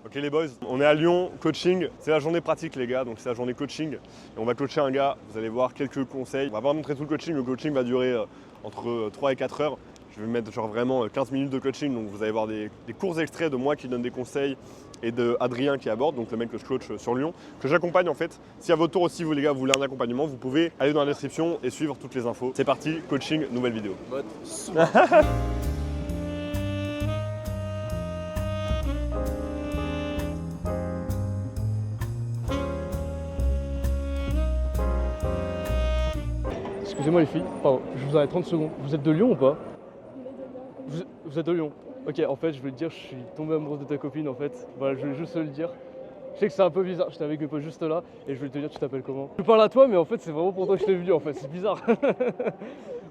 Ok les boys, on est à Lyon, coaching, c'est la journée pratique les gars, donc c'est la journée coaching. Et on va coacher un gars, vous allez voir quelques conseils. On va pas montrer tout le coaching va durer entre 3 et 4 heures. Je vais mettre genre vraiment 15 minutes de coaching, donc vous allez voir des courts extraits de moi qui donne des conseils et de Adrien qui aborde, donc le mec que je coach sur Lyon, que j'accompagne en fait. Si à votre tour aussi vous les gars vous voulez un accompagnement, vous pouvez aller dans la description et suivre toutes les infos. C'est parti, coaching, nouvelle vidéo. Excusez-moi les filles, pardon, je vous arrête 30 secondes. Vous êtes de Lyon ou pas? Vous êtes de Lyon. Ok, en fait, je veux te dire, je suis tombé amoureuse de ta copine en fait. Voilà, je voulais juste te le dire. Je sais que c'est un peu bizarre, j'étais avec mes potes juste là et je voulais te dire, tu t'appelles comment? Je parle à toi, mais en fait, c'est vraiment pour toi que je t'ai venu en fait, c'est bizarre.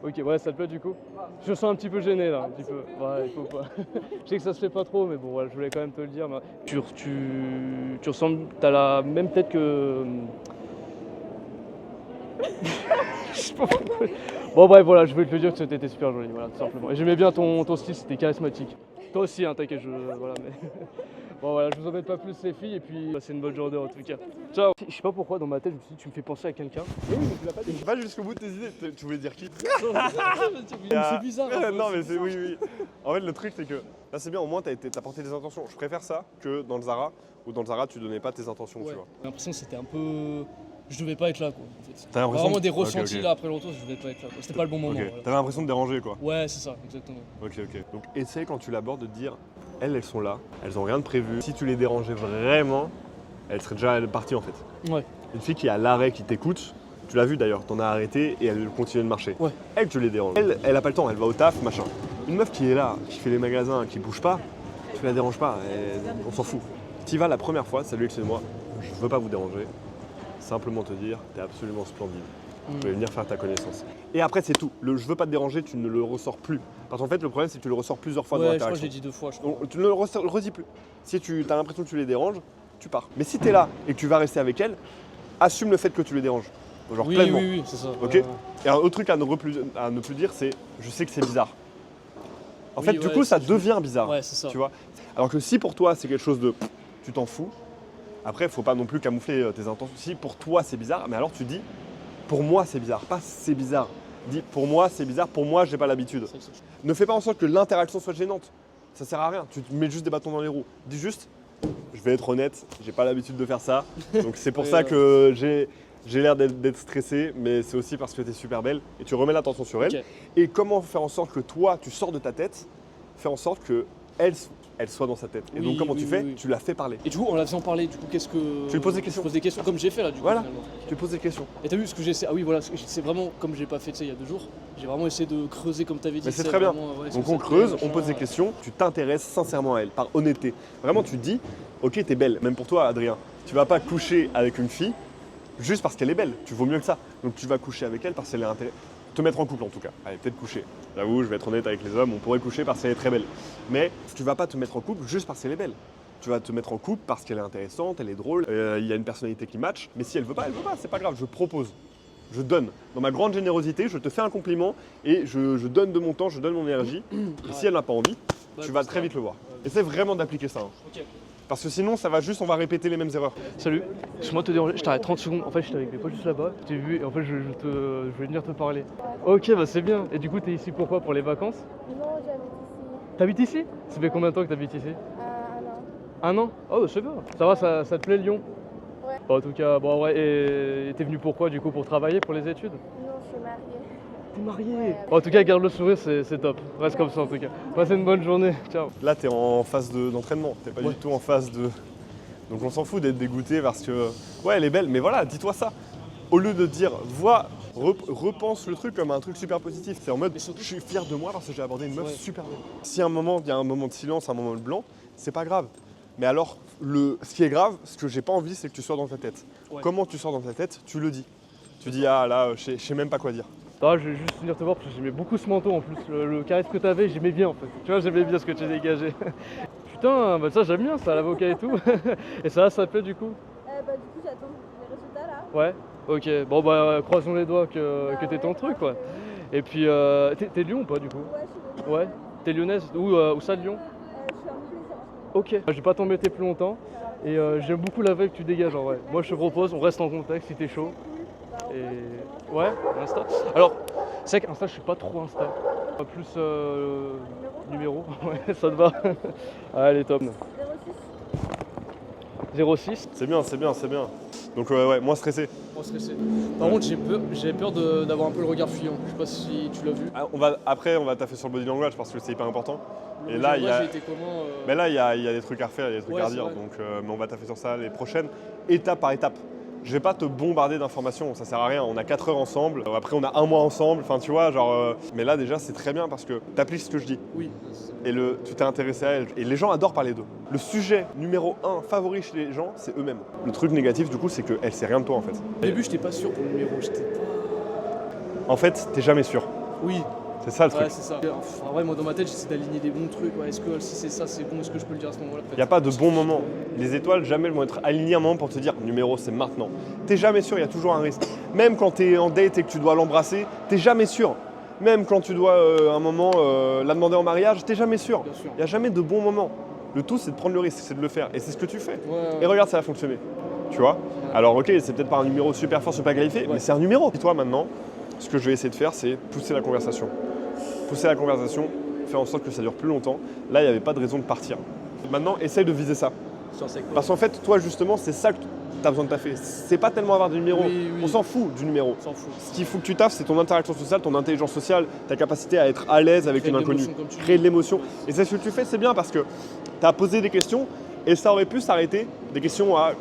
Ok, ouais, ça te plaît du coup? Je me sens un petit peu gêné là, un petit peu. Ouais, il faut pas. Je sais que ça se fait pas trop, mais bon, voilà, je voulais quand même te le dire. Mais tu ressembles, t'as la même tête que. Je sais pas pourquoi. Bon bref voilà, je voulais te le dire que t'étais super jolie, voilà, tout simplement. Et j'aimais bien ton style, c'était charismatique. Toi aussi, hein, t'inquiète, voilà, mais... Bon voilà, je vous embête pas plus les filles, et puis c'est une bonne journée en tout cas. Ciao. Je sais pas pourquoi, dans ma tête, je me suis dit, tu me fais penser à quelqu'un. Oui, mais tu l'as pas dit. Va jusqu'au bout de tes idées, tu voulais dire qui? C'est bizarre. Non mais c'est oui. En fait le truc c'est que là c'est bien, au moins t'as porté des intentions. Je préfère ça que dans le Zara, où dans le Zara tu donnais pas tes intentions, Ouais. tu vois. J'ai l'impression que c'était un peu... Je devais pas être là quoi, en fait. T'as l'impression Vraiment des Ok, ressentis ok. là après longtemps, je devais pas être là quoi. C'était pas le bon moment. Ok, Voilà. t'avais l'impression de déranger quoi. Ouais, c'est ça, exactement. Ok. Donc essaye quand tu l'abordes de te dire, elles sont là, elles ont rien de prévu. Si tu les dérangeais vraiment, elles seraient déjà parties en fait. Ouais. Une fille qui est à l'arrêt, qui t'écoute, tu l'as vu d'ailleurs, t'en as arrêté et elle continue de marcher. Ouais. Elle, tu les déranges. Elle a pas le temps, elle va au taf, machin. Une meuf qui est là, qui fait les magasins, qui bouge pas, tu la déranges pas, on s'en fout. Tu y vas la première fois, salut, excuse-moi, je veux pas vous déranger. Simplement te dire, t'es absolument splendide. Je vais venir faire ta connaissance. Et après, c'est tout. Le je veux pas te déranger, tu ne le ressors plus. Parce qu'en fait, le problème, c'est que tu le ressors plusieurs fois dans Ouais, je crois que l'interaction. j'ai dit 2 fois, je crois. Donc, tu ne le redis plus. Si tu as l'impression que tu les déranges, tu pars. Mais si tu es là et que tu vas rester avec elle, assume le fait que tu les déranges. Genre Oui, pleinement. oui, c'est ça. Ok. Et un autre truc à ne plus dire, c'est je sais que c'est bizarre. En fait, du coup, ça devient bizarre. Ouais, c'est ça. Tu vois. Alors que si pour toi, c'est quelque chose de tu t'en fous, après, faut pas non plus camoufler tes intentions. Si pour toi, c'est bizarre, mais alors tu dis pour moi, c'est bizarre. Pas c'est bizarre. Dis pour moi, c'est bizarre. Pour moi, j'ai pas l'habitude. Ne fais pas en sorte que l'interaction soit gênante. Ça sert à rien. Tu te mets juste des bâtons dans les roues. Dis juste, je vais être honnête, j'ai pas l'habitude de faire ça. Donc c'est pour ça que j'ai l'air d'être stressé, mais c'est aussi parce que tu es super belle et tu remets l'attention sur elle. Ok. Et comment faire en sorte que toi, tu sors de ta tête, fais en sorte que elle soit dans sa tête. Et Oui, donc comment oui, tu fais? oui. Tu la fais parler. Et du coup, en la faisant parler, du coup, qu'est-ce que. Tu lui poses des questions. Je pose des questions, comme j'ai fait là, du coup. Voilà. Finalement. Tu lui poses des questions. Et t'as vu ce que j'ai essayé? Ah oui, voilà, c'est vraiment comme j'ai pas fait, tu sais, il y a 2 jours. J'ai vraiment essayé de creuser comme t'avais dit. Mais c'est très bien. Donc on creuse, on pose des questions, tu t'intéresses sincèrement à elle, par honnêteté. Vraiment, tu te dis, ok, t'es belle, même pour toi, Adrien. Tu vas pas coucher avec une fille juste parce qu'elle est belle. Tu vaux mieux que ça. Donc tu vas coucher avec elle parce qu'elle est intéressante. Te mettre en couple en tout cas. Allez, peut-être coucher. J'avoue, je vais être honnête avec les hommes, on pourrait coucher parce qu'elle est très belle. Mais tu vas pas te mettre en couple juste parce qu'elle est belle. Tu vas te mettre en couple parce qu'elle est intéressante, elle est drôle, il y a une personnalité qui match. Mais si elle veut pas, c'est pas grave, je propose. Je donne. Dans ma grande générosité, je te fais un compliment et je donne de mon temps, je donne mon énergie. Et si elle n'a pas envie, tu vas très vite le voir. Essaie vraiment d'appliquer ça. Hein. Ok. Parce que sinon, on va répéter les mêmes erreurs. Salut, excuse-moi de te déranger, je t'arrête 30 secondes. En fait, j'étais avec mes potes juste là-bas, je t'ai vu et en fait, je voulais venir te parler. Ok, bah c'est bien. Et du coup, t'es ici pourquoi? Pour les vacances? Non, j'habite ici. T'habites ici? Ça fait combien de temps que t'habites ici? Un an. 1 an? Oh, bah c'est bien. Ça va, ça te plaît Lyon? Ouais. Bah, en tout cas, bon ouais, et t'es venu pourquoi du coup? Pour travailler, pour les études? Non, je suis mariée. T'es marié? Ouais. En tout cas, garde le sourire, c'est top. Reste comme ça en tout cas. Passez une bonne journée. Ciao. Là, tu es en phase d'entraînement. Tu n'es pas du tout en phase de. Donc on s'en fout d'être dégoûté parce que. Ouais, elle est belle, mais voilà, dis-toi ça. Au lieu de dire, repense le truc comme un truc super positif. C'est en mode, je suis fier de moi parce que j'ai abordé une meuf super belle. Si à un moment, il y a un moment de silence, un moment de blanc, c'est pas grave. Mais alors, ce qui est grave, ce que j'ai pas envie, c'est que tu sois dans ta tête. Ouais. Comment tu sors dans ta tête? Tu le dis. Tu dis, ah là, je sais même pas quoi dire. Ah, je vais juste venir te voir parce que j'aimais beaucoup ce manteau en plus. Le charisme que t'avais, j'aimais bien en fait. Tu vois, j'aimais bien ce que tu dégagé. Putain, bah ça j'aime bien ça, l'avocat et tout. Et ça te plaît du coup? Bah, du coup, j'attends les résultats là. Ouais, ok. Bon bah croisons les doigts que t'es ton truc quoi. Et puis, t'es Lyon ou pas du coup? Ouais, je suis Ouais. T'es lyonnaise? Où ça de Lyon? Je suis en Montplaisir en ce moment. Ok. Je vais pas t'embêter plus longtemps. Et j'aime beaucoup la vibe que tu dégages en vrai. Moi je te propose, on reste en contact si t'es chaud. Et ouais, Insta. Alors, c'est vrai qu'Insta je suis pas trop Insta. Plus numéro, ouais, ça te va. Allez, top. 06. C'est bien, c'est bien, c'est bien. Donc ouais, moins stressé. Moins stressé. Par contre, j'ai peur d'avoir un peu le regard fuyant. Je sais pas si tu l'as vu. Après, on va taffer sur le body language parce que c'est hyper important. Et là, il y a... j'ai été comment, Mais là, il y a des trucs à refaire, il y a des trucs Ouais, à c'est redire. vrai. Donc, mais on va taffer sur ça les prochaines, étape par étape. Je vais pas te bombarder d'informations, ça sert à rien. On a 4 heures ensemble, après on a 1 mois ensemble, enfin tu vois, genre. Mais là déjà c'est très bien parce que t'appliques ce que je dis. Oui. Et tu t'es intéressé à elle. Et les gens adorent parler d'eux. Le sujet numéro 1 favori chez les gens, c'est eux-mêmes. Le truc négatif du coup, c'est qu'elle sait rien de toi en fait. Au début, j'étais pas sûr pour le numéro. J'étais pas. En fait, t'es jamais sûr. Oui. C'est ça le truc. Ouais, c'est ça. En vrai, moi dans ma tête, j'essaie d'aligner des bons trucs. Ouais, est-ce que si c'est ça, c'est bon, est-ce que je peux le dire à ce moment-là? Il n'y a pas de bon moment. Les étoiles, jamais elles vont être alignées à un moment pour te dire numéro, c'est maintenant. T'es jamais sûr, il y a toujours un risque. Même quand t'es en date et que tu dois l'embrasser, t'es jamais sûr. Même quand tu dois un moment la demander en mariage, t'es jamais sûr. Bien sûr. Il n'y a jamais de bon moment. Le tout, c'est de prendre le risque, c'est de le faire. Et c'est ce que tu fais. Ouais. Et regarde, ça va fonctionner. Tu vois? Alors ok, c'est peut-être pas un numéro super fort, super qualifié, mais c'est un numéro. Et toi maintenant, ce que je vais essayer de faire, c'est pousser la conversation. Pousser la conversation, faire en sorte que ça dure plus longtemps. Là, il n'y avait pas de raison de partir. Maintenant, essaye de viser ça. Parce qu'en fait, toi, justement, c'est ça que tu as besoin de taffer. C'est pas tellement avoir des numéros. Oui. On s'en fout du numéro. On s'en fout. Ce qu'il faut que tu taffes, c'est ton interaction sociale, ton intelligence sociale, ta capacité à être à l'aise avec Créer une de inconnue. l'émotion, comme tu dis. Créer de l'émotion. Et c'est ce que tu fais, c'est bien parce que tu as posé des questions et ça aurait pu s'arrêter. Des questions à,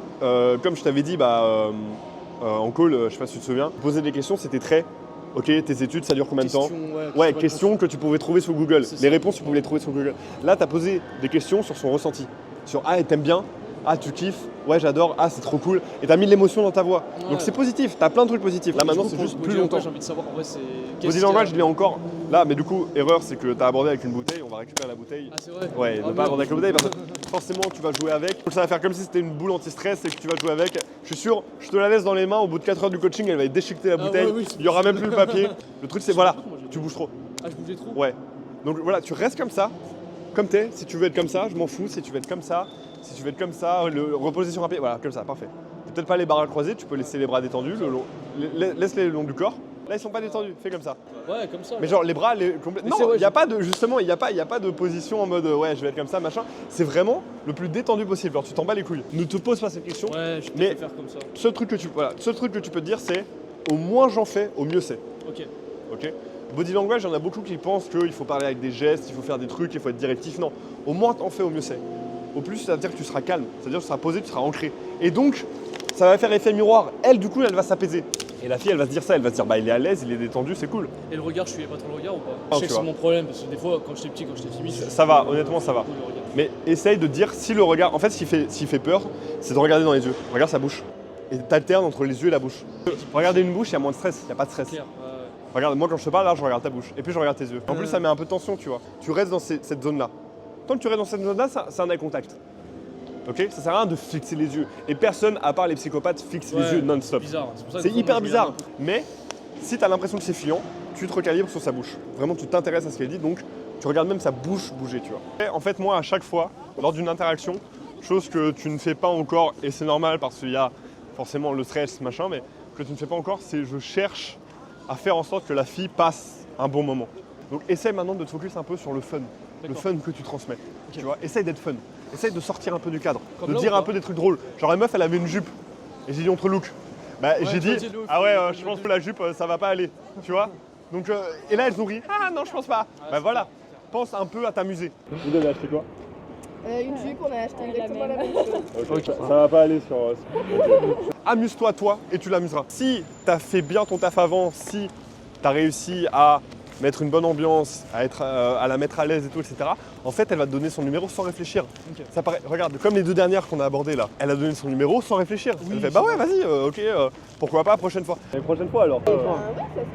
comme je t'avais dit en call, je sais pas si tu te souviens, poser des questions, c'était très. Ok, tes études, ça dure combien de temps? Ouais, questions que tu pouvais trouver sur Google. Les réponses, tu pouvais les trouver sur Google. Là, tu as posé des questions sur son ressenti. Sur ah, t'aimes bien? Ah, tu kiffes? Ouais, j'adore. Ah, c'est trop cool. Et tu as mis de l'émotion dans ta voix. Ouais. Donc c'est positif, tu as plein de trucs positifs. Là, maintenant, c'est juste plus longtemps. J'ai envie de savoir, en vrai, c'est. Body language, je l'ai encore. Là, mais du coup, erreur, c'est que tu as abordé avec une bouteille. On va récupérer la bouteille. Ah, c'est vrai? Ouais, Ah, ne pas aborder avec la bouteille parce que forcément, tu vas jouer avec. Donc ça va faire comme si c'était une boule anti-stress et que tu vas jouer avec. Je suis sûr, je te la laisse dans les mains. Au bout de 4 heures du coaching, elle va être déchiquetée la bouteille. Ouais, oui, Il y aura même plus le papier. Le truc, c'est voilà, tu bouges trop. Ah, je bougeais trop? Ouais. Donc voilà, tu restes comme ça, comme t'es. Si tu veux être comme ça, je m'en fous. Si tu veux être comme ça, si tu veux être comme ça, reposer sur un pied, voilà, comme ça, parfait. Peut-être pas les bras croisés, tu peux laisser les bras détendus, laisse-les le long du corps. Là, ils sont pas détendus, fais comme ça. Ouais, comme ça. Mais genre les bras, complètement. Non, vrai, il n'y a pas de, justement, il y a pas de position en mode ouais, je vais être comme ça, machin. C'est vraiment le plus détendu possible. Genre, tu t'en bats les couilles. Ne te pose pas cette question. Ouais, je mais peux faire comme ça. Seul truc que tu peux te dire, c'est au moins j'en fais, au mieux c'est. Ok. Ok. Body language, il y en a beaucoup qui pensent qu'il faut parler avec des gestes, il faut faire des trucs, il faut être directif. Non, au moins t'en fais, au mieux c'est. Au plus, ça veut dire que tu seras calme, c'est-à-dire que tu seras posé, tu seras ancré. Et donc, ça va faire effet miroir. Elle, du coup, elle va s'apaiser. Et la fille, elle va se dire ça, elle va se dire bah il est à l'aise, il est détendu, c'est cool. Et le regard, je suivais pas trop le regard ou pas? Ah, Je sais que tu c'est vois. mon problème parce que des fois, quand j'étais petit, quand j'étais timide, Ça va, honnêtement, ça va. beaucoup le regard. Mais essaye de dire si le regard. En fait, s'il fait peur, c'est de regarder dans les yeux. Regarde sa bouche. Et t'alternes entre les yeux et la bouche. Regarder une bouche, il y a moins de stress, il n'y a pas de stress. Clair. Regarde, moi quand je te parle là, je regarde ta bouche. Et puis je regarde tes yeux. En plus, ça met un peu de tension, tu vois. Tu restes dans cette zone-là. Tant que tu restes dans cette zone-là, c'est un eye contact. Ok? Ça sert à rien de fixer les yeux. Et personne, à part les psychopathes, fixe les yeux non-stop. C'est bizarre. pour ça que C'est des fois, hyper moi, je bizarre. regarde un peu. Mais si tu as l'impression que c'est fuyant, tu te recalibres sur sa bouche. Vraiment, tu t'intéresses à ce qu'elle dit, donc tu regardes même sa bouche bouger, tu vois. Et en fait, moi, à chaque fois, lors d'une interaction, chose que tu ne fais pas encore, et c'est normal parce qu'il y a forcément le stress, machin, mais que tu ne fais pas encore, c'est je cherche à faire en sorte que la fille passe un bon moment. Donc essaye maintenant de te focus un peu sur le fun. Le D'accord. fun que tu transmets. Tu vois, essaye d'être fun. Essaye de sortir un peu du cadre. Comme de là, dire ou un pas peu des trucs drôles. Genre la meuf, elle avait une jupe. Et j'ai dit, on te look. Bah, j'ai tu dit, m'as dit, look, ah ouais, look, je look, pense que la jupe, ça va pas aller. Tu vois. Donc, et là, elle sourit. Ah non, je pense pas. Bah voilà. Pense un peu à t'amuser. Vous devez acheter quoi? Une jupe, on a acheté exactement la même chose. Ok, ça va pas aller sur. Amuse-toi, toi, et tu l'amuseras. Si t'as fait bien ton taf avant, si t'as réussi à mettre une bonne ambiance, à la mettre à l'aise et tout, etc. En fait, elle va te donner son numéro sans réfléchir. Ok. Ça paraît, regarde, comme les deux dernières qu'on a abordées là, elle a donné son numéro sans réfléchir. Oui, Elle fait c'est bah ouais, vas-y, ok, pourquoi pas, prochaine fois. Et prochaine fois alors. Ouais,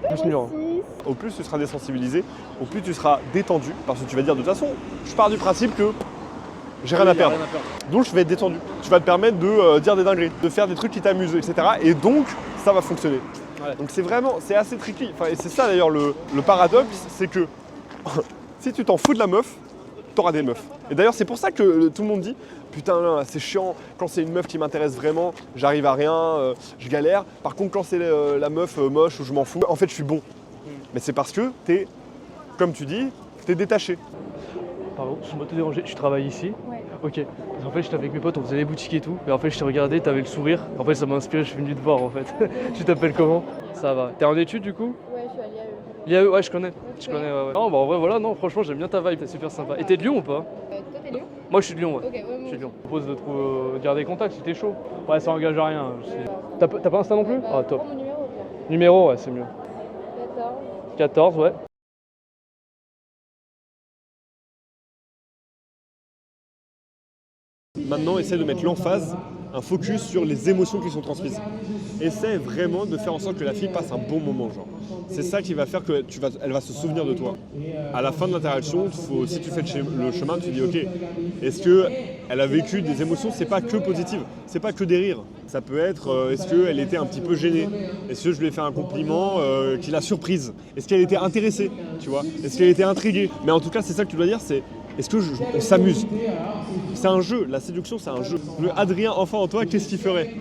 ça se Plus fait numéro. aussi. Au plus tu seras désensibilisé, au plus tu seras détendu, parce que tu vas dire de toute façon, je pars du principe que j'ai rien à perdre. Donc je vais être détendu. Tu vas te permettre de dire des dingueries, de faire des trucs qui t'amusent, etc. Et donc ça va fonctionner. Ouais. Donc c'est assez tricky. Enfin, et c'est ça d'ailleurs le paradoxe, c'est que si tu t'en fous de la meuf, t'auras des meufs. Et d'ailleurs, c'est pour ça que tout le monde dit putain, c'est chiant, quand c'est une meuf qui m'intéresse vraiment, j'arrive à rien, je galère. Par contre, quand c'est la meuf moche ou je m'en fous, en fait, je suis bon. Mais c'est parce que t'es, comme tu dis, t'es détaché. Pardon, je m'ai te déranger, tu travailles ici? Ouais. Ok. En fait, j'étais avec mes potes, on faisait les boutiques et tout. Et en fait, je t'ai regardé, t'avais le sourire. En fait, ça m'a inspiré, je suis venu te voir en fait. Tu t'appelles comment? Ça va. T'es en études du coup? Ouais, je suis allée à eux. l'IAE, ouais, je connais. Je connais, ouais. Non, bah en vrai, voilà, non, franchement, j'aime bien ta vibe, t'es super sympa. Et t'es de Lyon ou pas? Toi, t'es Lyon? Moi, je suis de Lyon, ouais. Ok, ouais, moi Je suis de aussi. Lyon. Je propose de garder contact si t'es chaud. Ouais, ça engage à rien. T'as pas Insta non plus? Ah, top. Prends mon numéro, bien. Numéro, ouais, c'est mieux. 14. 14, ouais. Maintenant, essaie de mettre l'emphase, un focus sur les émotions qui sont transmises. Essaie vraiment de faire en sorte que la fille passe un bon moment, genre. C'est ça qui va faire qu'elle va se souvenir de toi. À la fin de l'interaction, si tu fais le chemin, tu dis ok, est-ce qu'elle a vécu des émotions? C'est pas que positive, c'est pas que des rires. Ça peut être, est-ce qu'elle était un petit peu gênée? Est-ce que je lui ai fait un compliment qui l'a surprise? Est-ce qu'elle était intéressée, tu vois? Est-ce qu'elle était intriguée? Mais en tout cas, c'est ça que tu dois dire, c'est est-ce qu'on s'amuse? C'est un jeu, la séduction c'est un jeu. Le Adrien enfant en toi, qu'est-ce qu'il ferait?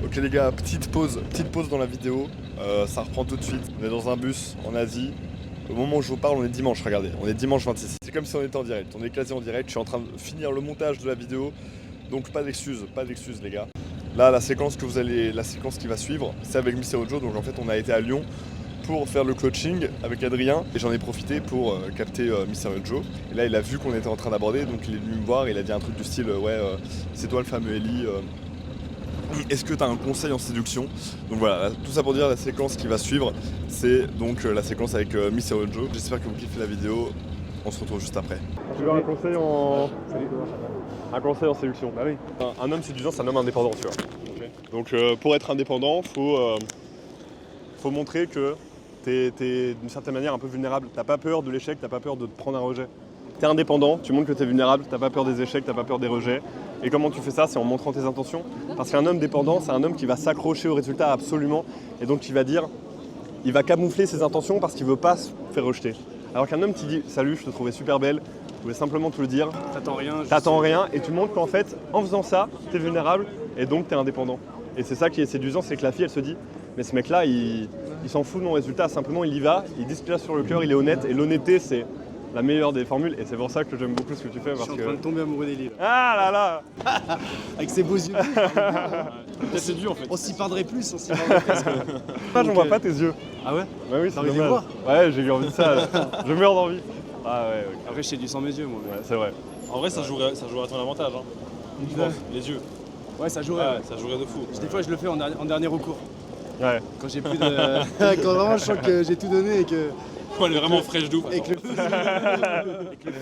Ok les gars, petite pause dans la vidéo, ça reprend tout de suite. On est dans un bus en Asie. Au moment où je vous parle, on est dimanche, regardez, on est dimanche 26. C'est comme si on était en direct, on est quasi en direct, je suis en train de finir le montage de la vidéo. Donc pas d'excuses les gars. Là la séquence qui va suivre, c'est avec Miss Joe. Donc en fait on a été à Lyon pour faire le coaching avec Adrien et j'en ai profité pour capter Miss Joe. Et là il a vu qu'on était en train d'aborder, donc il est venu me voir et il a dit un truc du style c'est toi le fameux Ellie, est-ce que tu as un conseil en séduction? Donc voilà, tout ça pour dire la séquence qui va suivre, c'est donc la séquence avec Miss Joe. J'espère que vous kiffez la vidéo, on se retrouve juste après. Tu veux un conseil en séduction? Bah oui. Un homme séduisant, c'est un homme indépendant, tu vois. Okay. Donc pour être indépendant, faut montrer que t'es d'une certaine manière un peu vulnérable. T'as pas peur de l'échec, t'as pas peur de te prendre un rejet. T'es indépendant, tu montres que t'es vulnérable, t'as pas peur des échecs, t'as pas peur des rejets. Et comment tu fais ça? C'est en montrant tes intentions. Parce qu'un homme dépendant, c'est un homme qui va s'accrocher au résultat absolument. Et donc il va camoufler ses intentions parce qu'il veut pas se faire rejeter. Alors qu'un homme qui dit salut, je te trouvais super belle, je voulais simplement te le dire. T'attends rien et tu montres qu'en fait, en faisant ça, t'es vulnérable et donc t'es indépendant. Et c'est ça qui est séduisant, c'est que la fille elle se dit mais ce mec là il s'en fout de mon résultat, simplement il y va, il dit ce qu'il a sur le cœur, il est honnête et l'honnêteté c'est la meilleure des formules et c'est pour ça que j'aime beaucoup ce que tu fais. Parce je suis en train de tomber amoureux des livres. Ah là là. Avec ses beaux yeux. C'est dur en fait. On s'y perdrait plus, presque. J'en vois pas tes yeux. Ah ouais? Bah oui, c'est T'as envie de les dommage. voir? Ouais, j'ai eu envie de ça. Je meurs d'envie. Ah ouais, ok. Après, je sais du sans mes yeux, moi. Ouais, c'est vrai. En vrai, ça jouerait à ton avantage, hein. Je pense, les yeux. Ouais, ça jouerait. Ouais, ça jouerait de fou. Des fois, je le fais en dernier recours. Ouais. Quand j'ai plus de. Quand vraiment je sens que j'ai tout donné et que. Elle est vraiment fraîche d'où. Et que le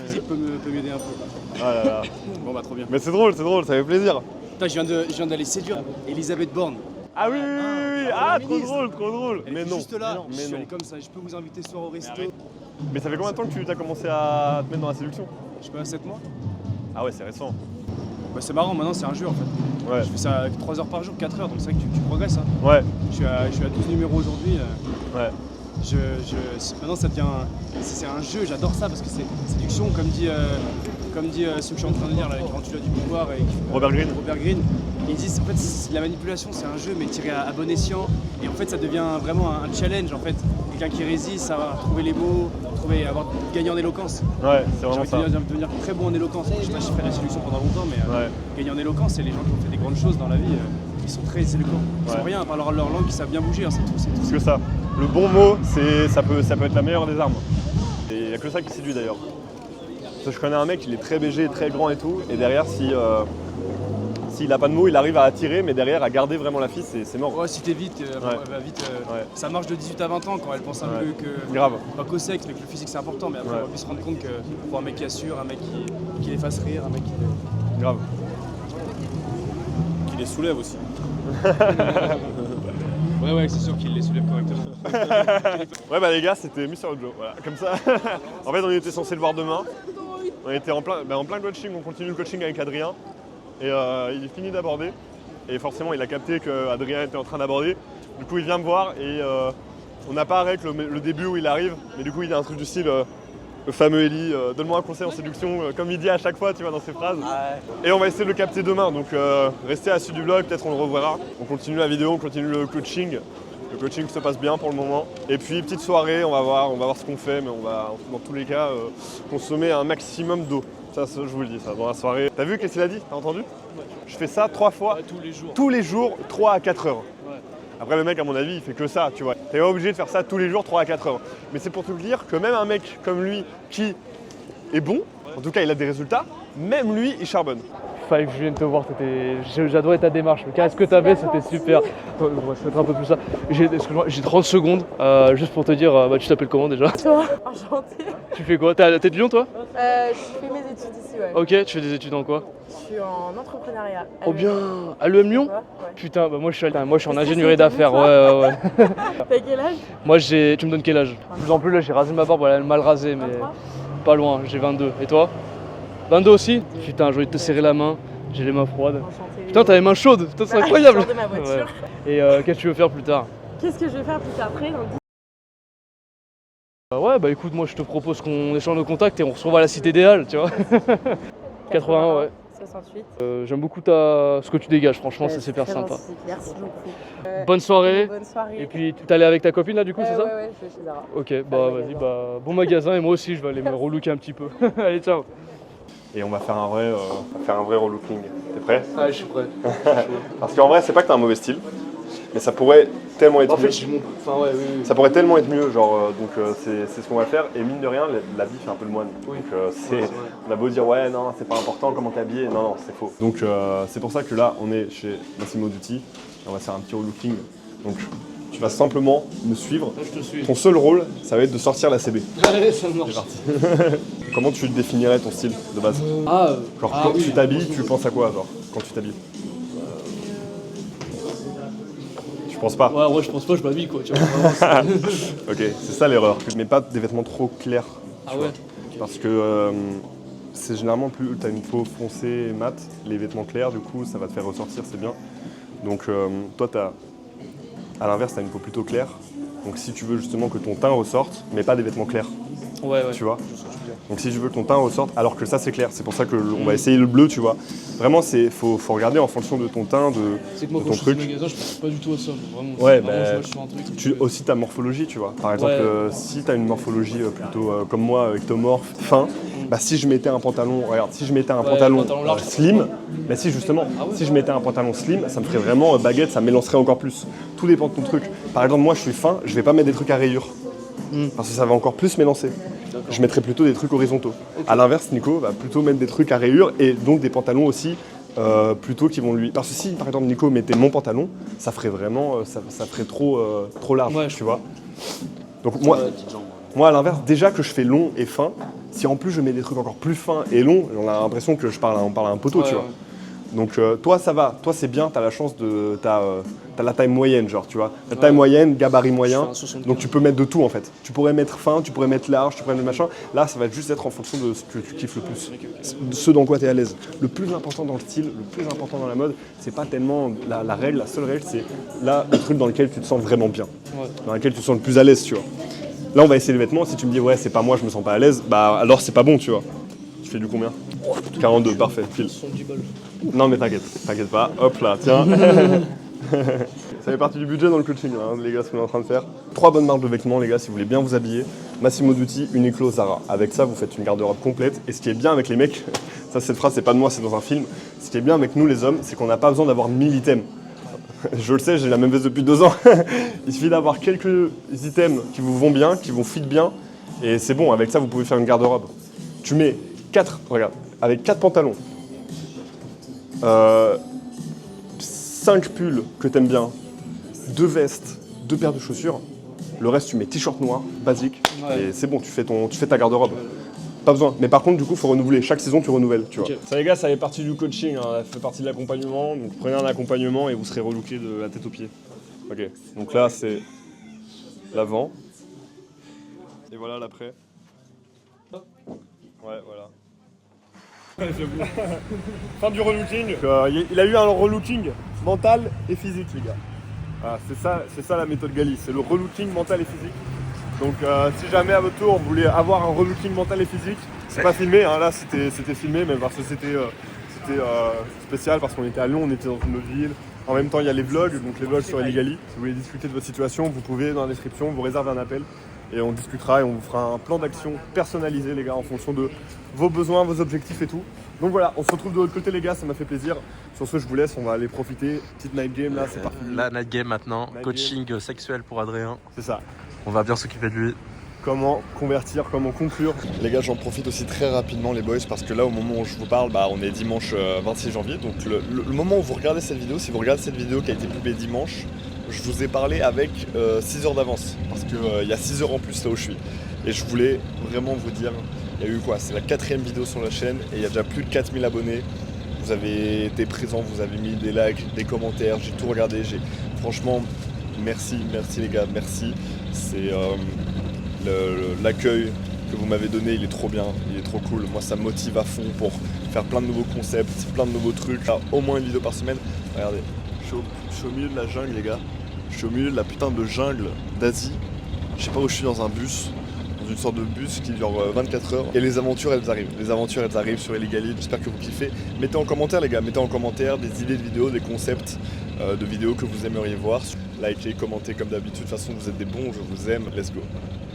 physique peut m'aider un peu. Ah là là. Bon, bah, trop bien. Mais c'est drôle, ça fait plaisir. Putain, je viens d'aller séduire Elisabeth Borne. Ah oui, ah trop drôle. Elle Mais était non. juste là, Mais je suis non. allé comme ça. Je peux vous inviter ce soir au resto. Mais ça fait combien de temps que tu as commencé à te mettre dans la séduction? Je sais pas, 7 mois. Ah ouais, c'est récent. Bah, c'est marrant, maintenant c'est un jeu en fait. Ouais. Je fais ça 3 heures par jour, 4 heures, donc c'est vrai que tu progresses. Hein. Ouais. Je suis à 12 numéros aujourd'hui. Ouais. Maintenant ça devient. C'est un jeu, j'adore ça parce que c'est séduction, comme dit ce que je suis en train de dire là, quand tu as du pouvoir et Robert Greene. Ils disent en fait la manipulation c'est un jeu mais tiré à bon escient et en fait ça devient vraiment un challenge en fait. Quelqu'un qui résiste, savoir trouver les mots, gagner en éloquence. Ouais, c'est vraiment ça. J'ai envie de devenir très bon en éloquence. Je sais pas si j'ai fait la séduction pendant longtemps mais gagner en éloquence, c'est les gens qui ont fait des grandes choses dans la vie, ils sont très éloquents. Ils sont rien, par leur langue qui savent bien bouger, hein, c'est tout. C'est que ça. Le bon mot, ça peut être la meilleure des armes. Et il n'y a que ça qui séduit d'ailleurs. Parce que je connais un mec, il est très BG, très grand et tout, et derrière s'il n'a pas de mots, il arrive à attirer, mais derrière à garder vraiment la fille, c'est mort. Ouais, si t'es vite, elle va vite. Ça marche de 18 à 20 ans quand elle pense un peu que. Grave. Pas qu'au sexe, mais que le physique c'est important, mais après on va plus se rendre compte que pour un mec qui assure, un mec qui les fasse rire, un mec qui. Grave. Qui les soulève aussi. Ouais, c'est sûr qu'il les soulève correctement. Ouais bah les gars, c'était Miss Joe, voilà, comme ça. En fait on était censé le voir demain. On était en plein coaching, on continue le coaching avec Adrien. Et il est fini d'aborder. Et forcément il a capté qu'Adrien était en train d'aborder. Du coup il vient me voir et On n'a pas avec le début où il arrive, mais du coup, il y a un truc du style le fameux Eli, donne-moi un conseil en séduction, comme il dit à chaque fois, tu vois, dans ses phrases. Et on va essayer de le capter demain, donc restez à la suite du vlog, peut-être on le reverra. On continue la vidéo, on continue le coaching. Le coaching se passe bien pour le moment. Et puis, petite soirée, on va voir ce qu'on fait, mais on va, dans tous les cas, consommer un maximum d'eau. Ça, je vous le dis, ça, dans la soirée. T'as vu qu'est-ce qu'il a dit? T'as entendu? Je fais ça 3 fois, tous les jours, 3 à 4 heures. Après, le mec, à mon avis, il fait que ça, tu vois. T'es pas obligé de faire ça tous les jours, 3 à 4 heures. Mais c'est pour te dire que même un mec comme lui, qui est bon, en tout cas, il a des résultats, même lui, il charbonne. Fallait que je vienne te voir, j'adorais ta démarche. Le casque que t'avais, c'était super. On va se mettre un peu plus ça. J'ai 30 secondes, juste pour te dire, tu t'appelles comment déjà? Toi, enchantée. Tu fais quoi? T'es de Lyon toi? Je fais mes études ici, ouais. Ok, tu fais des études en quoi? Je suis en entrepreneuriat. Oh bien! À l'EM Lyon? Ouais. Putain, bah moi je suis en ingénierie d'affaires, ouais. T'as quel âge? Moi tu me donnes quel âge? De plus en plus là j'ai rasé ma barbe, elle est mal rasée, mais 23? pas loin, j'ai 22. Et toi? 22 aussi? Putain, j'ai envie de te serrer la main, j'ai les mains froides. Enchantée. Putain, t'as les mains chaudes, putain, c'est incroyable! Je sors de ma voiture. Ouais. Et qu'est-ce que tu veux faire plus tard? Qu'est-ce que je vais faire plus tard après? Ouais, bah écoute, moi je te propose qu'on échange nos contacts et on se retrouve à la cité des Halles, tu vois. 81, ouais. 68. J'aime beaucoup ce que tu dégages, franchement, c'est super très sympa. gentil, merci beaucoup. Bonne soirée. Bonne soirée. Et puis, t'es allé avec ta copine là, du coup, c'est ça? Ouais, je vais chez Zara. Ok, bah vas-y, bon magasin, et moi aussi je vais aller me relooker un petit peu. Allez, ciao. Et on va faire un vrai relooking. T'es prêt? Ah, je suis prêt. Parce qu'en vrai, c'est pas que t'as un mauvais style, mais ça pourrait tellement être En fait, mieux. Enfin, ouais, oui. Ça pourrait tellement être mieux, genre, c'est ce qu'on va faire. Et mine de rien, la vie fait un peu le moine. Oui. Donc Ouais, c'est vrai. on a beau dire ouais, non, c'est pas important comment t'es habillé, non, c'est faux. Donc c'est pour ça que là, on est chez Massimo Dutti. Et on va faire un petit relooking. Donc tu vas simplement me suivre. Je te suis. Ton seul rôle, ça va être de sortir la CB. Allez, ça marche. C'est parti. Comment tu définirais ton style de base? Genre quand oui. tu t'habilles, tu penses à quoi, genre, quand tu t'habilles? Je pense pas. Ouais, je pense pas, je m'habille quoi, tu vois. Ok, c'est ça l'erreur. Tu ne mets pas des vêtements trop clairs. Ah tu ouais. vois. Parce que c'est généralement plus tu as une peau foncée et mate, les vêtements clairs, du coup, ça va te faire ressortir, c'est bien. Donc toi, à l'inverse, tu as une peau plutôt claire. Donc si tu veux justement que ton teint ressorte, mais pas des vêtements clairs, Ouais. tu vois. Donc si tu veux que ton teint ressorte, alors que ça c'est clair, c'est pour ça qu'on va essayer le bleu, tu vois. Vraiment, faut regarder en fonction de ton teint, C'est que moi de quand ton je suis au truc. magasin, je pense pas du tout à ça. Vraiment, Ouais, vraiment, bah, je fais un truc. Tu aussi ta morphologie, tu vois. Par exemple, Ouais. si tu as une morphologie plutôt comme moi, ectomorphe, fin, bah si je mettais un pantalon, regarde, si je mettais un pantalon large, slim, bah si justement, si je mettais un pantalon slim, ça me ferait vraiment baguette, ça m'élancerait encore plus. Tout dépend de ton truc. Par exemple, moi je suis fin, je vais pas mettre des trucs à rayures. Parce que ça va encore plus m'élancer. Je mettrais plutôt des trucs horizontaux. A l'inverse, Nico va plutôt mettre des trucs à rayures et donc des pantalons aussi plutôt qui vont lui. Parce que si par exemple Nico mettait mon pantalon, ça ferait vraiment, ça ferait trop large, Ouais, tu vois. Donc moi à l'inverse, déjà que je fais long et fin, si en plus je mets des trucs encore plus fins et longs, on a l'impression que on parle à un poteau, tu vois. Donc toi ça va, toi c'est bien, t'as la chance de. T'as la taille moyenne, genre, tu vois. La taille moyenne, gabarit moyen, donc tu peux mettre de tout en fait. Tu pourrais mettre fin, tu pourrais mettre large, tu pourrais mettre machin. Là ça va juste être en fonction de ce que tu kiffes le plus. Ce dans quoi tu es à l'aise. Le plus important dans le style, le plus important dans la mode, c'est pas tellement la règle, la seule règle, c'est là le truc dans lequel tu te sens vraiment bien. Dans lequel tu te sens le plus à l'aise, tu vois. Là on va essayer les vêtements, si tu me dis ouais c'est pas moi, je me sens pas à l'aise, bah alors c'est pas bon, tu vois. Tu fais du combien? 42, parfait, pile. 70 balles. Non mais t'inquiète pas, hop là, tiens. Ça fait partie du budget dans le coaching, hein, les gars, ce qu'on est en train de faire. 3 bonnes marques de vêtements, les gars, si vous voulez bien vous habiller. Massimo Dutti, Uniqlo, Zara. Avec ça, vous faites une garde-robe complète. Et ce qui est bien avec les mecs, ça cette phrase, c'est pas de moi, c'est dans un film. Ce qui est bien avec nous, les hommes, c'est qu'on n'a pas besoin d'avoir 1000 items. Je le sais, j'ai la même veste depuis 2 ans. Il suffit d'avoir quelques items qui vous vont bien, qui vous fit bien. Et c'est bon, avec ça, vous pouvez faire une garde-robe. Tu mets 4, regarde, avec 4 pantalons. 5 pulls que t'aimes bien, 2 vestes, 2 paires de chaussures. Le reste, tu mets t-shirt noir, basique, et c'est bon, tu fais ta garde-robe. Pas besoin. Mais par contre, du coup, il faut renouveler. Chaque saison, tu renouvelles, tu vois. Ça, les gars, ça fait partie du coaching, hein. Ça fait partie de l'accompagnement. Donc, prenez un accompagnement et vous serez relooké de la tête aux pieds. Ok. Donc là, c'est l'avant. Et voilà l'après. Ouais, voilà. Fin du relooking. Il a eu un relooking mental et physique, les gars. Voilà, c'est ça la méthode Gali, c'est le relooking mental et physique. Donc si jamais à votre tour vous voulez avoir un relooking mental et physique, c'est pas filmé, hein, là c'était filmé, mais parce que c'était spécial, parce qu'on était à Lyon, on était dans une autre ville. En même temps il y a les vlogs, donc les vlogs sur Eligali. Si vous voulez discuter de votre situation, vous pouvez dans la description vous réserver un appel et on discutera et on vous fera un plan d'action personnalisé les gars en fonction de vos besoins, vos objectifs et tout. Donc voilà, on se retrouve de l'autre côté les gars, ça m'a fait plaisir. Sur ce je vous laisse, on va aller profiter. Petite night game là, c'est parti. La night game maintenant, Night coaching sexuel pour Adrien. C'est ça. On va bien s'occuper de lui. Comment convertir, comment conclure. Les gars, j'en profite aussi très rapidement les boys parce que là au moment où je vous parle, on est dimanche 26 janvier. Donc le moment où vous regardez cette vidéo, si vous regardez cette vidéo qui a été publiée dimanche, je vous ai parlé avec 6 heures d'avance parce qu'il y a 6 heures en plus là où je suis. Et je voulais vraiment vous dire, il y a eu quoi? C'est la 4e vidéo sur la chaîne et il y a déjà plus de 4000 abonnés. Vous avez été présents, vous avez mis des likes, des commentaires, j'ai tout regardé. Franchement, merci les gars, merci. C'est l'accueil que vous m'avez donné, il est trop bien, il est trop cool. Moi ça me motive à fond pour faire plein de nouveaux concepts, plein de nouveaux trucs. Au moins une vidéo par semaine. Regardez, je suis au milieu de la jungle les gars. Je suis au milieu de la putain de jungle d'Asie. Je sais pas où je suis, dans un bus, dans une sorte de bus qui dure 24 heures. Et les aventures elles arrivent. Les aventures elles arrivent sur Eligali. J'espère que vous kiffez. Mettez en commentaire les gars, mettez en commentaire des idées de vidéos, des concepts de vidéos que vous aimeriez voir. Likez, commentez comme d'habitude. De toute façon vous êtes des bons, je vous aime. Let's go.